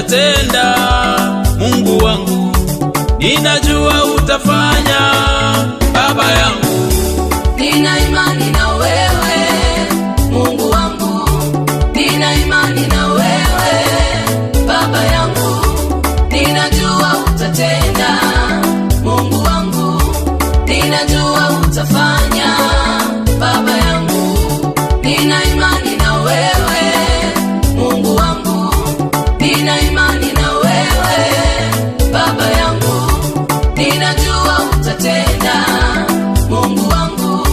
utatenda, Mungu wangu, ninajua utafanya, Baba yangu. Nina imani na wewe, Mungu wangu, nina imani na wewe, Baba yangu, ninajua utatenda, Mungu wangu, ninajua utafanya, Baba yangu. Nina imani na wewe, Mungu wangu, nina imani na wewe, Baba yangu, ninajua utatenda, Mungu wangu,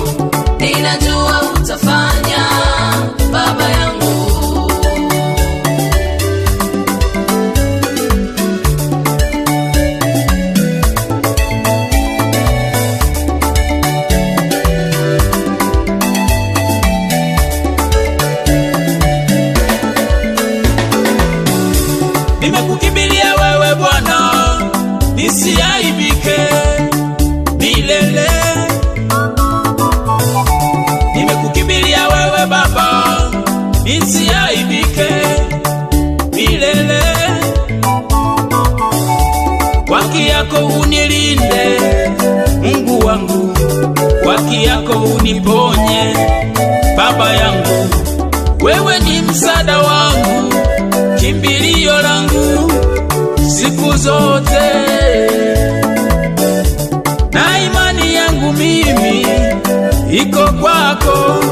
ninajua utafanya, Baba yangu. Nimekukimbilia wewe Bwana, nisiaibike milele. Nimekukimbilia wewe Baba, nisiaibike milele. Kwa haki yako unilinde, Mungu wangu, kwa haki yako uniponye, Baba yangu. Wewe ni msaada wangu, kimbilio langu siku zote, na imani yangu mimi iko kwako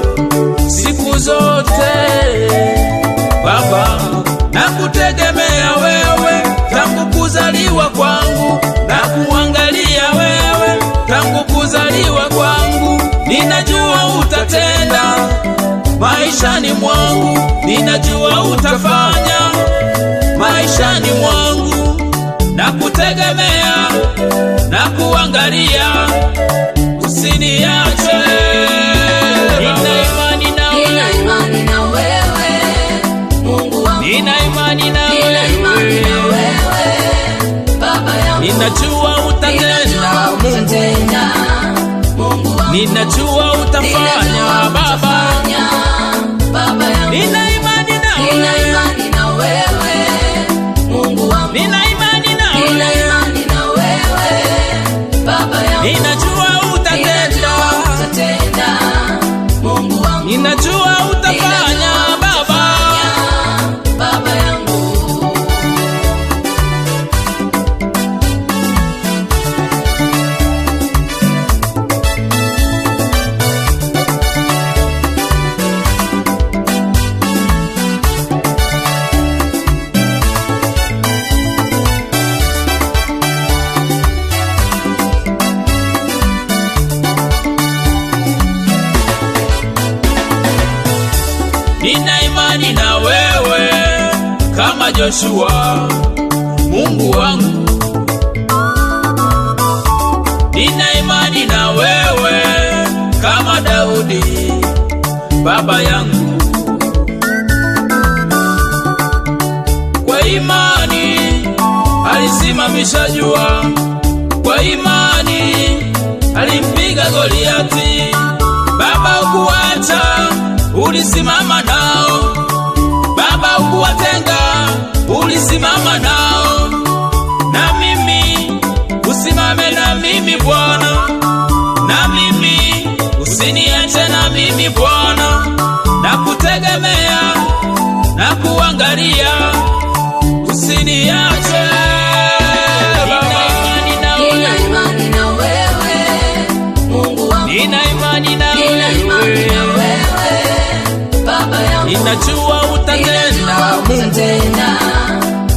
siku zote, Baba. Nakutegemea wewe tangu kuzaliwa kwangu, na kuangalia wewe tangu kuzaliwa kwangu. Ninajua utatenda maishani mwangu, ninajua utafanya maishani mwangu. Nakutegemea na kuangalia, usiniache. Nina imani na wewe, Nina imani na wewe, Mungu wangu, nina imani na nina imani na wewe, Baba yangu, ninajua utatenda, Mungu wangu, ninajua utafanya, Baba. Baba yangu, Nina imani na nina wewe, imani na wewe, Mungu wangu, nina imani na nina wewe, imani na wewe, Baba yangu, ninajua utatenda, Mungu wangu, ninajua utafanya, Baba. Baba yangu. Nina imani na wewe kama Joshua, Mungu wangu. Nina imani na wewe kama Daudi, Baba yangu. Kwa imani alisimamisha jua, kwa imani alimpiga Goliati. Baba, ukuacha, ulisimama nao. Baba, ukuwatenga, ulisimama nao. Na mimi usimame na mimi Bwana, na mimi usiniache na mimi Bwana. Nakutegemea na kuangalia, usiniache. Nina imani na wewe, Mungu wangu, Nina imani na nina imani na wewe, wewe, Baba yangu, ninajua utatenda,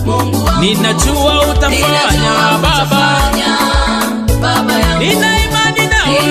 Mungu wangu, ninajua utafanya, Baba. Baba yangu, Nina imani na wewe,